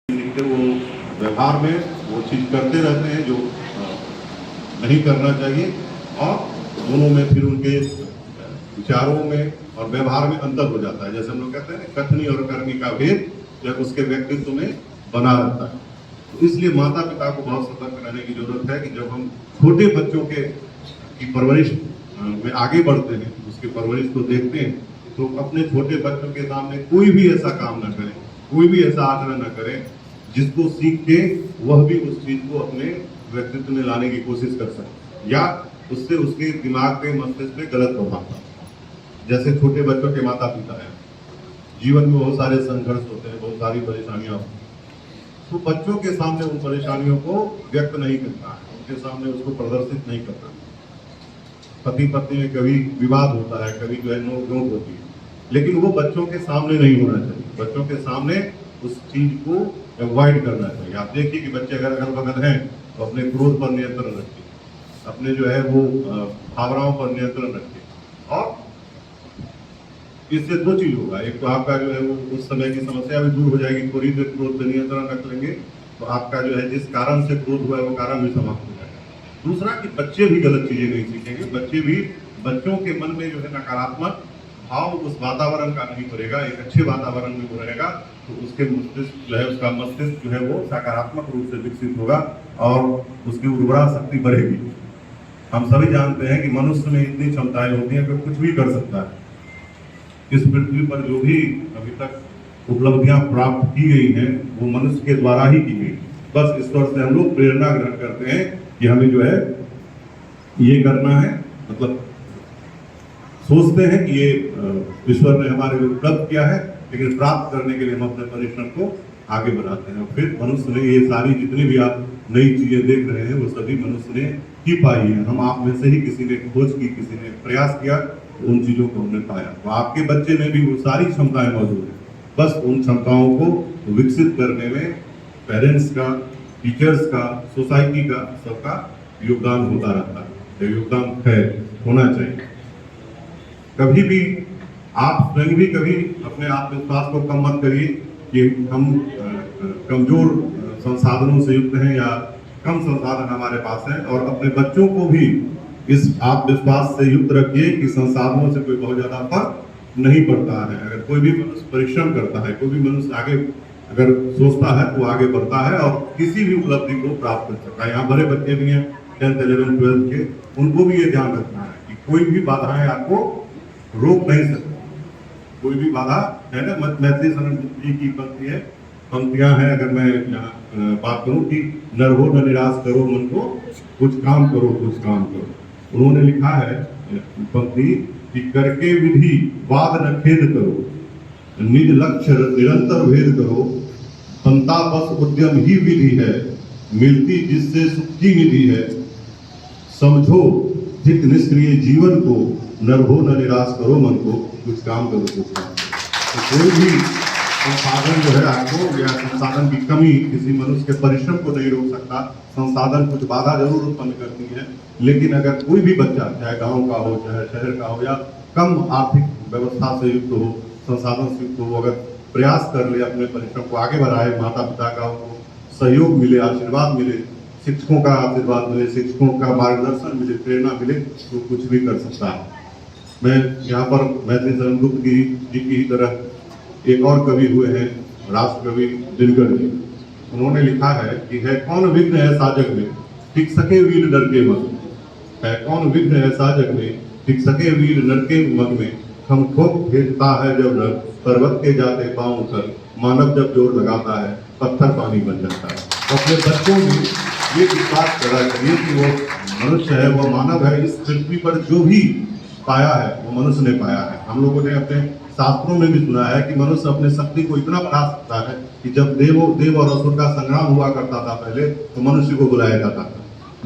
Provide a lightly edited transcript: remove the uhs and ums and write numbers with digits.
लिखते वो व्यवहार में वो चीज़ करते रहते हैं जो नहीं करना चाहिए, और दोनों में फिर उनके विचारों में और व्यवहार में अंतर हो जाता है। जैसे हम लोग कहते हैं ना, कथनी और करनी का भेद जब उसके व्यक्तित्व में बना रहता है। तो इसलिए माता पिता को बहुत सतर्क रहने की जरूरत है कि जब हम छोटे बच्चों की परवरिश में आगे बढ़ते हैं, उसकी परवरिश को देखते हैं, तो अपने छोटे बच्चों के सामने कोई भी ऐसा काम न करें, कोई भी ऐसा आचरण न करें जिसको सीख के वह भी उस चीज को अपने व्यक्तित्व में लाने की कोशिश कर सके, या उससे उसके दिमाग पे, मस्तिष्क पे गलत प्रभाव पड़ता। जैसे छोटे बच्चों के माता पिता हैं, जीवन में बहुत सारे संघर्ष होते हैं, बहुत सारी परेशानियां होती हैं, तो बच्चों के सामने उन परेशानियों को व्यक्त नहीं करता है, उनके सामने उसको प्रदर्शित नहीं करता। पति पत्नी में कभी विवाद होता है, कभी जो है नोक झोंक होती है, लेकिन वो बच्चों के सामने नहीं होना चाहिए। बच्चों के सामने उस चीज को अवॉइड करना चाहिए। आप देखिए कि बच्चे अगर अगल बगल हैं तो अपने क्रोध पर नियंत्रण रखिए, अपने जो है वो भावनाओं पर नियंत्रण रखिए, और इससे दो चीज होगा। एक तो आपका जो है वो उस समय की समस्या भी दूर हो जाएगी, थोड़ी देर क्रोध पर नियंत्रण रख लेंगे तो आपका जो है जिस कारण से क्रोध हुआ है वो कारण भी समाप्त हो जाएगा। दूसरा कि बच्चे भी गलत चीजें नहीं सीखेंगे, बच्चों के मन में जो है नकारात्मक भाव उस वातावरण का नहीं पड़ेगा। एक अच्छे वातावरण में वो रहेगा तो उसके मस्तिष्क जो है, उसका मस्तिष्क जो है वो सकारात्मक रूप से विकसित होगा और उसकी उर्वरा शक्ति बढ़ेगी। हम सभी जानते हैं कि मनुष्य में इतनी क्षमताएं होती हैं कि कुछ भी कर सकता है। इस पृथ्वी पर जो भी अभी तक उपलब्धियां प्राप्त की गई हैं वो मनुष्य के द्वारा ही की गई। बस ईश्वर से हम लोग प्रेरणा ग्रहण करते हैं कि हमें जो है ये करना है, मतलब सोचते हैं कि ये ईश्वर ने हमारे लिए उपलब्ध किया है, लेकिन प्राप्त करने के लिए हम अपने परिश्रम को आगे बढ़ाते हैं। फिर मनुष्य ने ये सारी जितनी भी आप नई चीजें देख रहे हैं वो सभी मनुष्य ने ही पाई है। हम आप में से ही किसी ने खोज की, किसी ने प्रयास किया, तो उन चीजों को हमने पाया। तो आपके बच्चे में भी वो सारी क्षमताएं मौजूद है, बस उन क्षमताओं को विकसित करने में पेरेंट्स का, टीचर्स का, सोसाइटी का, सबका योगदान होता रहता है। योगदान है, होना चाहिए। कभी भी आप स्वयं भी कभी अपने आत्मविश्वास को कम मत करिए कि हम कमजोर संसाधनों से युक्त हैं या कम संसाधन हमारे पास हैं, और अपने बच्चों को भी इस आत्मविश्वास से युक्त रखिए कि संसाधनों से कोई बहुत ज्यादा फर्क नहीं पड़ता है। अगर कोई भी मनुष्य परिश्रम करता है, कोई भी मनुष्य आगे अगर सोचता है तो आगे बढ़ता है और किसी भी उपलब्धि को प्राप्त कर सकता है। यहाँ बड़े बच्चे भी हैं 10th 11th 12th के, उनको भी ये ध्यान रखना है कि कोई भी बाधाएं आपको रोक नहीं सकती। कोई भी बाधा है ना, मैथिली शरण जी की पंक्तियां हैं, अगर मैं यहाँ बात करूं कि नरहो न निराश करो मन को, कुछ काम करो, कुछ काम करो। उन्होंने लिखा है पंक्ति कि करके विधि वाद न खेद करो, निज लक्ष्य निरंतर भेद करो, संतापस उद्यम ही विधि है, मिलती जिससे सुख की निधि है, समझो धिक निष्क्रिय जीवन को, नरहो न निराश करो मन को, कुछ काम करो, कुछ काम करो। तो कोई भी संसाधन जो है आपको, या संसाधन की कमी किसी मनुष्य के परिश्रम को नहीं रोक सकता। संसाधन कुछ बाधा जरूर उत्पन्न करती है, लेकिन अगर कोई भी बच्चा, चाहे गांव का हो, चाहे शहर का हो, या कम आर्थिक व्यवस्था से युक्त हो, संसाधन से युक्त हो, अगर प्रयास कर ले, अपने परिश्रम को आगे बढ़ाए, माता पिता का सहयोग मिले, आशीर्वाद मिले, शिक्षकों का आशीर्वाद मिले, शिक्षकों का मार्गदर्शन मिले, प्रेरणा मिले, तो कुछ भी कर सकता है। मैं यहाँ पर मैथिली शरण गुप्त जी की तरह एक और कवि हुए हैं, राष्ट्र कवि दिनकर जी। उन्होंने लिखा है कि है कौन विघ्न ऐसा जग में, टिक सके वीर नर के मग में। है कौन विघ्न ऐसा जग में, टिक सके वीर नर के मग में। हम ठोक भेजता है जब नर, पर्वत के जाते पांव कर। मानव जब जोर लगाता है, पत्थर पानी बन जाता है। तो अपने बच्चों में ये विश्वास करना चाहिए कि वो मनुष्य है, वो मानव है। इस पृथ्वी पर जो भी पाया है वो मनुष्य ने पाया है। हम लोगों ने अपने शास्त्रों में भी सुना है कि मनुष्य अपने शक्ति को इतना बढ़ा सकता है कि जब देव और असुर का संग्राम हुआ करता था पहले, तो मनुष्य को बुलाया जाता था।